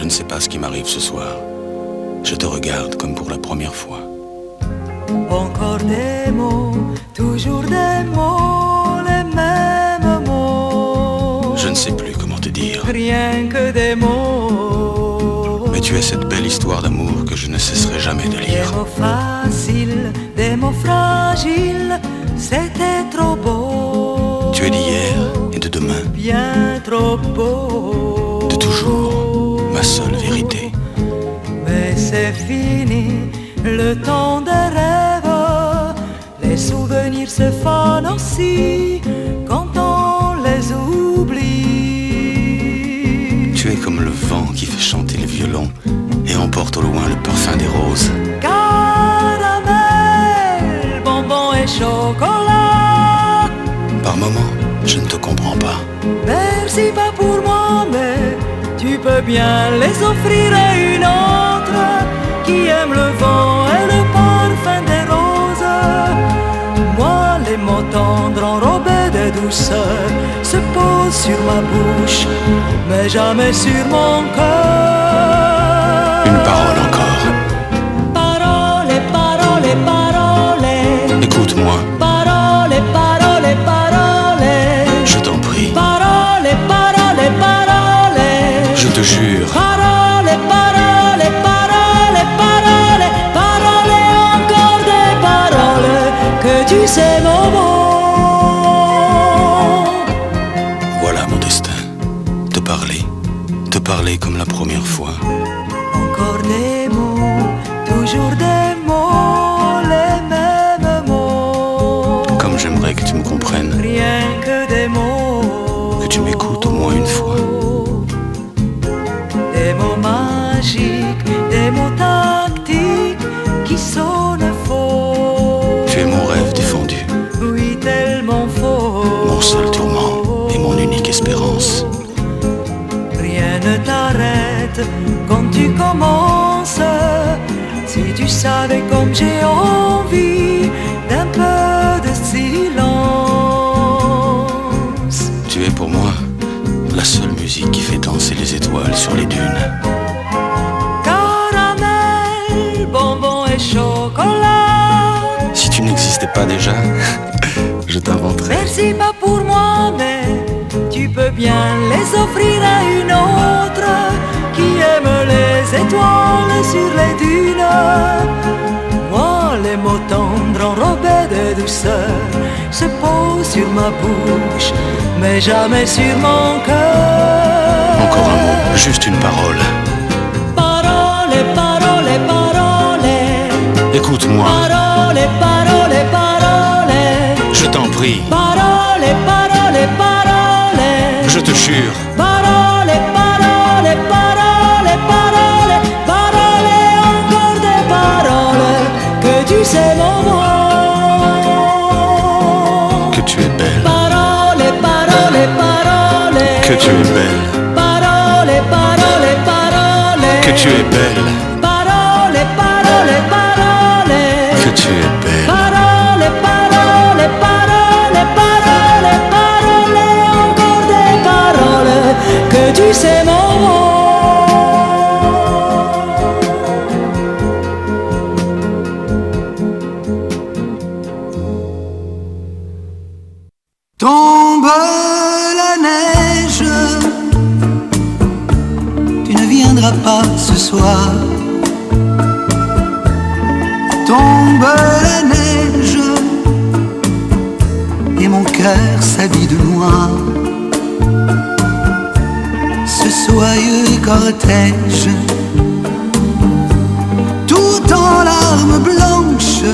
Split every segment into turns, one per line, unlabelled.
ne sais pas ce qui m'arrive ce soir. Je te regarde comme pour la première fois.
Encore des mots, toujours des mots, les mêmes mots.
Je ne sais plus comment te dire.
Rien que des mots.
Mais tu es cette belle histoire d'amour que je ne cesserai jamais de lire.
Des mots faciles, des mots fragiles, c'était trop beau.
Tu es d'hier et de demain.
Bien trop beau.
De toujours, ma seule vérité.
Mais c'est fini, le temps des rêves. Les souvenirs se fanent aussi quand on les oublie.
Tu es comme le vent qui fait chanter le violon et emporte au loin le parfum des roses.
Caramel, bonbon et chocolat.
Par moments, je ne te comprends pas.
Merci pas pour moi, mais tu peux bien les offrir à une autre qui aime le vent et le parfum des roses. Moi, les mots tendres enrobés de douceur se posent sur ma bouche, mais jamais sur mon cœur.
Une parole encore.
Parole, parole, parole.
Écoute-moi.
Parole, parole, parole.
Je t'en prie.
Parole, parole, parole.
Je te jure.
Parole, parole, parole, parole. Parole, encore des paroles que tu sais mon mot.
Voilà mon destin. Te parler comme la première fois.
Encore des mots, toujours des mots, les mêmes mots.
Comme j'aimerais que tu me comprennes.
Rien que des mots.
Que tu m'écoutes au moins une fois.
Des mots magiques, des mots tactiques qui sonnent faux.
Tu es mon rêve défendu.
Oui, tellement faux.
Mon seul tourment et mon unique espérance.
Rien ne t'arrête quand tu commences. Si tu savais comme j'ai envie d'un peu de silence.
Tu es pour moi la seule musique qui fait danser les étoiles sur les dunes.
Caramel, bonbon et chocolat.
Si tu n'existais pas déjà, je t'inventerais.
Merci pas pour moi, mais tu peux bien les offrir à une autre qui aime les étoiles sur les dunes. Moi, les mots tendres enrobés de douceur se posent sur ma bouche, mais jamais sur mon cœur.
Encore un mot, juste une parole.
Parole, parole, parole.
Écoute-moi.
Parole, parole, parole.
Je t'en prie.
Parole, parole, parole.
Je te jure.
Parole, parole, parole, parole. Parole, encore des paroles que tu sais mon mot.
Que tu es belle.
Parole, parole, parole.
Que tu es belle.
Parole, parole, parole.
Que tu es belle.
Parole, parole, parole.
Que tu es belle.
Parole, parole, parole, parole, parole, encore des paroles que tu sais mon mot.
Tombe la neige, tu ne viendras pas ce soir. Tombe la neige et mon cœur s'habille de noir. Ce soyeux cortège, tout en larmes blanches,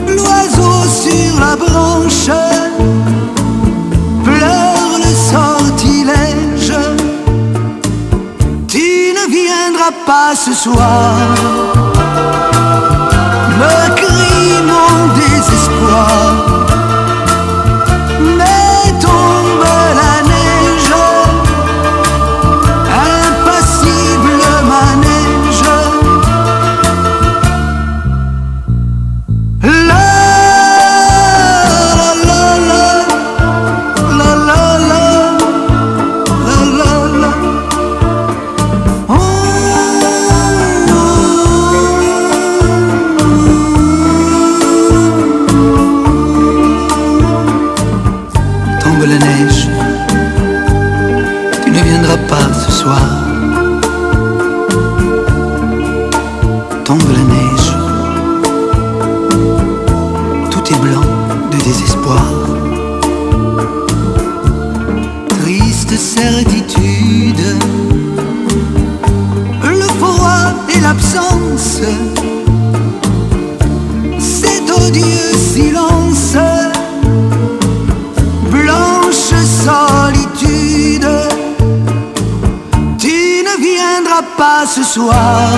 l'oiseau sur la branche pleure le sortilège. Tu ne viendras pas ce soir, me crie mon désespoir. Mais tombe la neige, impassible manège. La la la la la la la la la. et blanc de désespoir. Triste certitude, le froid et l'absence, cet odieux silence, blanche solitude. Tu ne viendras pas ce soir,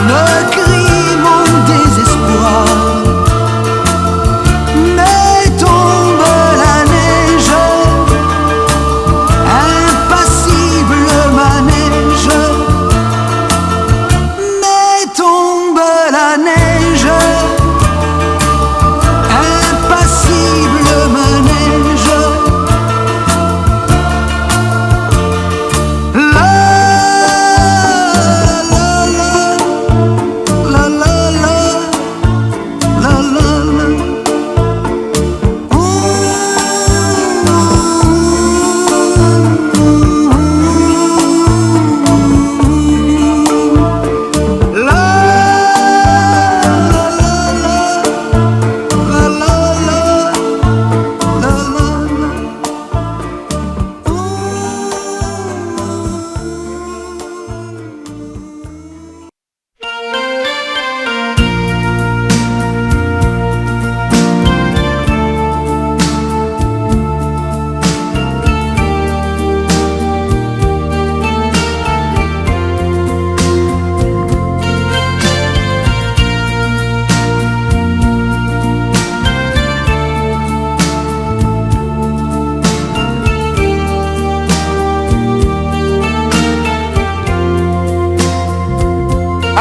me crie mon désespoir. Mais tombe la neige, impassible manège. Mais tombe la neige, impassible manège.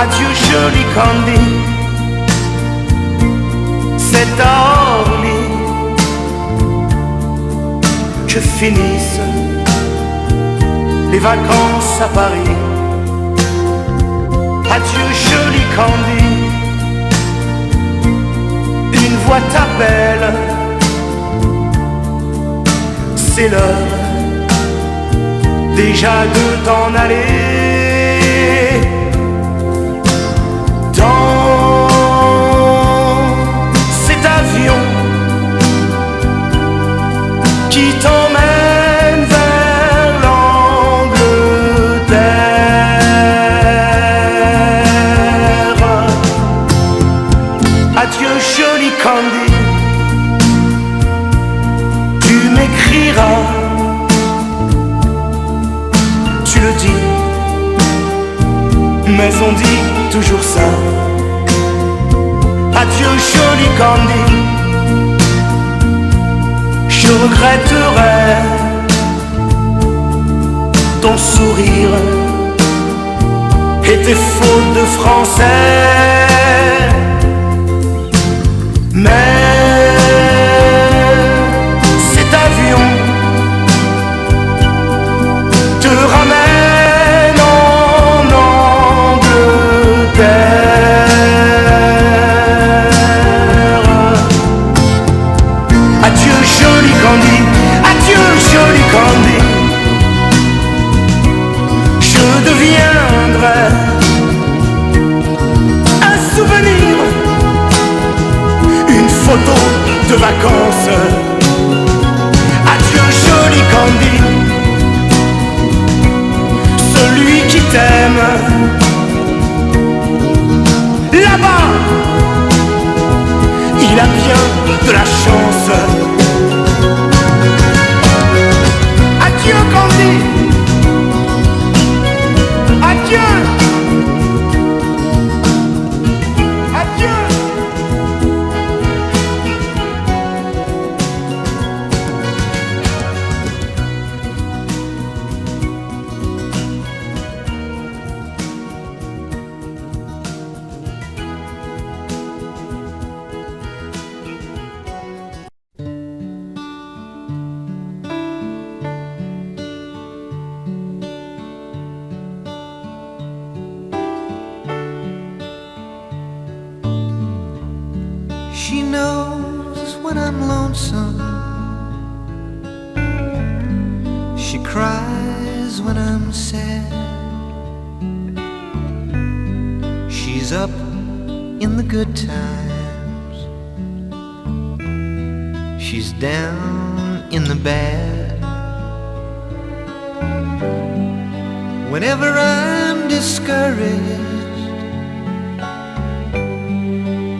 Adieu joli Candy, c'est à Orly que finissent les vacances à Paris. Adieu joli Candy, une voix t'appelle, c'est l'heure déjà de t'en aller. Dans cet avion qui t'emmène vers l'Angleterre. Adieu joli Candy, tu m'écriras, tu le dis, mais on dit toujours ça. Adieu joli Candy, je regretterai ton sourire et tes fautes de français. Mais cet avion te ramène en Angleterre. Adieu joli Candy, adieu joli Candy, je deviendrai un souvenir, une photo de vacances. Adieu joli Candy, celui qui t'aime là-bas, il a bien de la chance. Adieu Candy, adieu, adieu.
She knows when I'm lonesome, she cries when I'm sad. She's up in the good times she's down in the bad. Whenever I'm discouraged,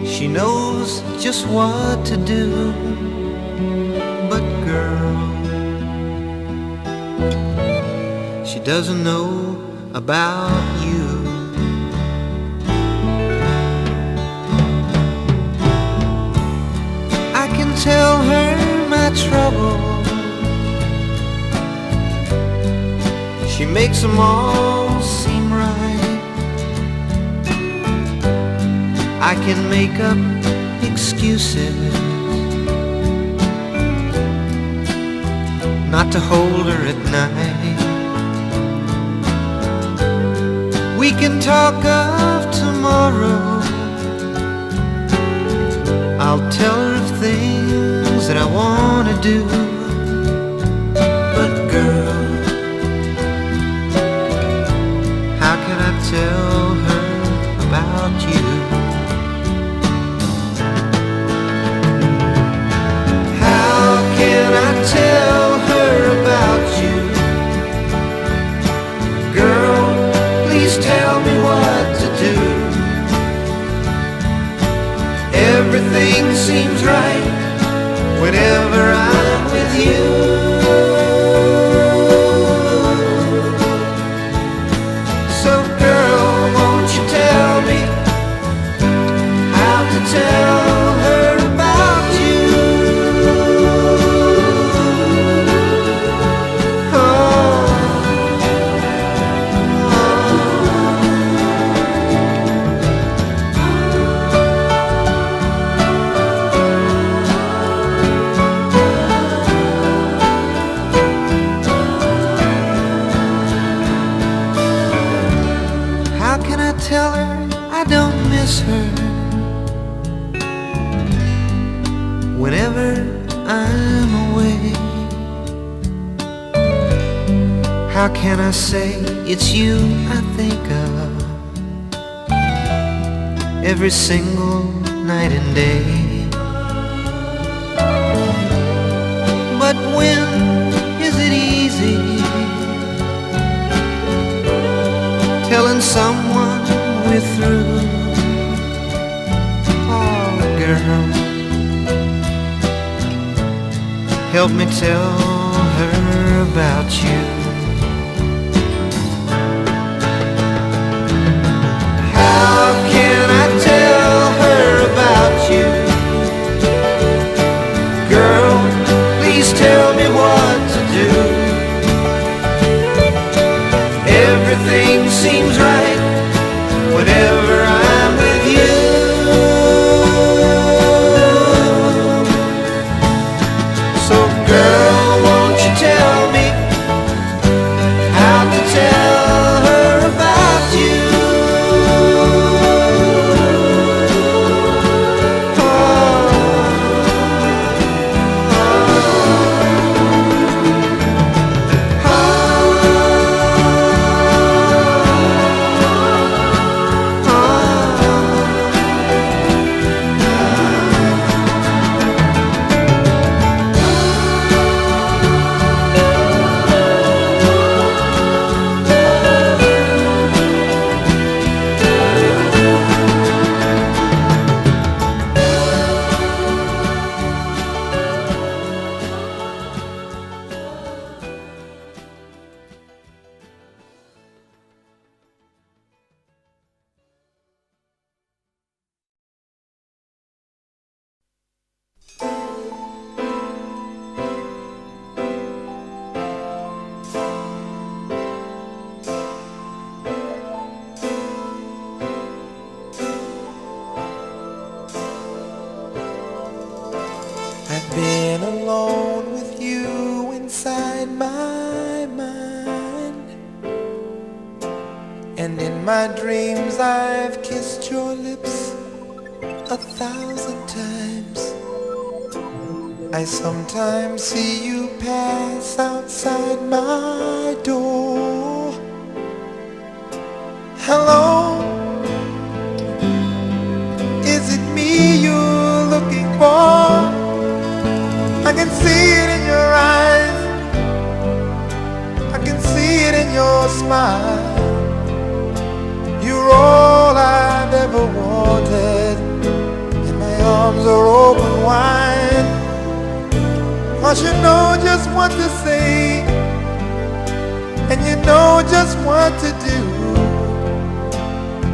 she knows just what to do. But girl, she doesn't know about you. I can tell her my trouble, she makes them all seem right. I can make up excuses not to hold her at night. We can talk of tomorrow, I'll tell her of things that I want to do. But girl, how can I tell her about you? How can I tell her about you? Girl, please tell me what to do. Everything seems right whenever I'm with you. So girl, won't you tell me how to tell her about you? Tell her I don't miss her whenever I'm away. How can I say it's you I think of every single night and day? But when is it easy telling someone we're through? Oh girl, help me tell her about you. How can I tell her about you? Girl, please tell me what to do. Everything seems right whenever I'm with you. So girl, won't you tell me how to tell her about you?
Been alone with you inside my mind, and in my dreams I've kissed your lips 1,000 times. I sometimes see you pass outside my door. Hello, is it me you're looking for? smile. You're all I've ever wanted, and my arms are open wide. 'Cause you know just what to say, and you know just what to do.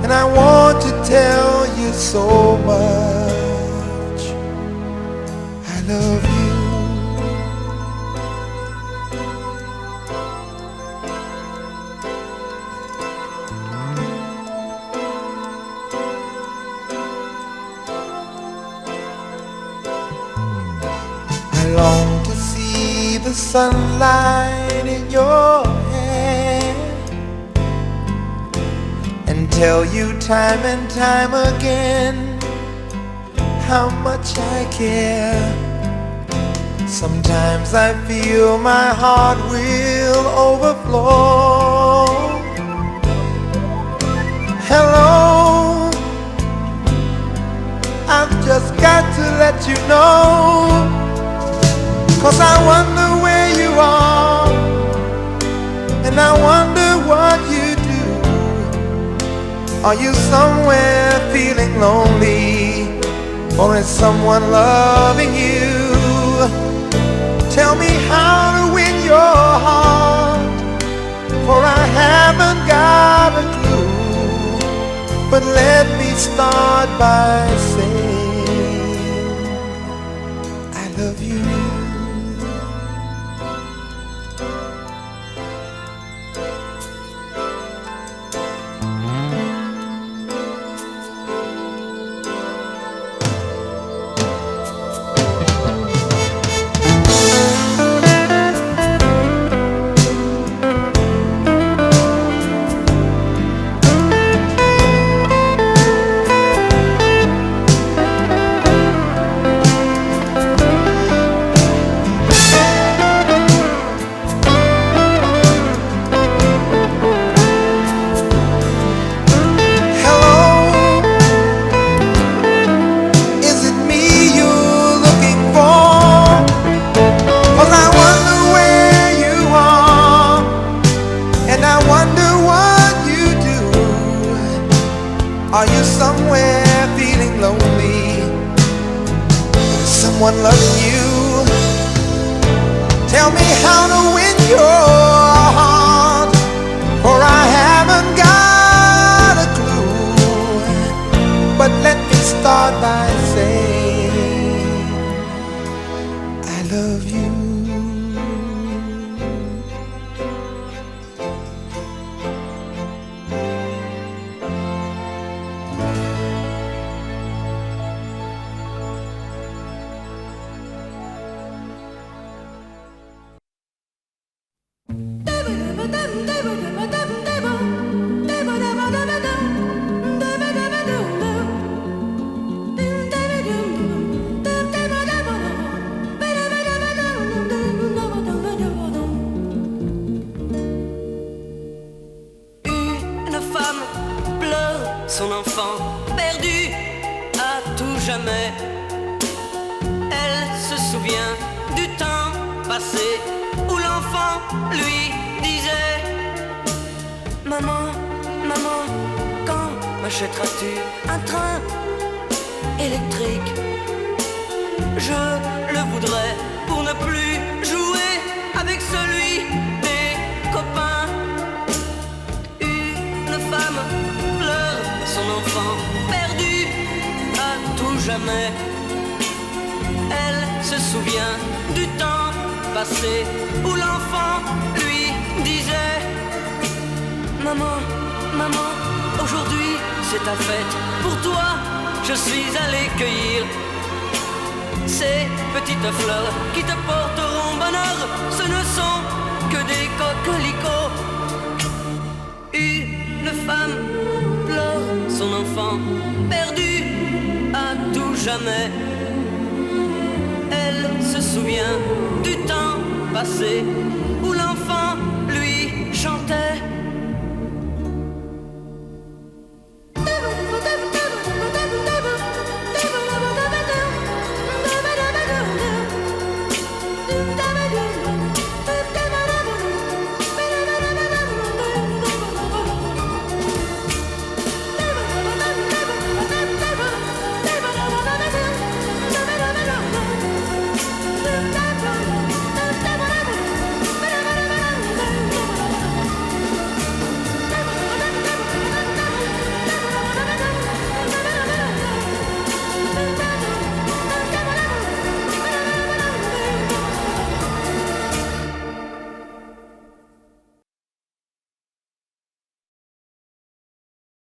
And I want to tell you so much. I love you. I long to see the sunlight in your hair and tell you time and time again how much I care. Sometimes I feel my heart will overflow. Hello, I've just got to let you know, 'cause I wonder where you are, and I wonder what you do. Are you somewhere feeling lonely, or is someone loving you? Tell me how to win your heart, for I haven't got a clue. But let me start by saying I love you. Are you somewhere feeling lonely? Someone loving you? Tell me how to win your heart, for I haven't got a clue. But let me start by saying I love you.
Son enfant perdu à tout jamais. Elle se souvient du temps passé où l'enfant lui disait: Maman, maman, quand m'achèteras-tu un train électrique? Je le voudrais pour ne plus jouer avec celui des copains. Une femme pleure son enfant perdu à tout jamais. Elle se souvient du temps passé où l'enfant lui disait: Maman, maman, aujourd'hui c'est ta fête. Pour toi, je suis allé cueillir ces petites fleurs qui te porteront bonheur. Ce ne sont que des coquelicots. Une femme pleure son enfant perdu à tout jamais. Elle se souvient du temps passé où l'enfant lui chantait: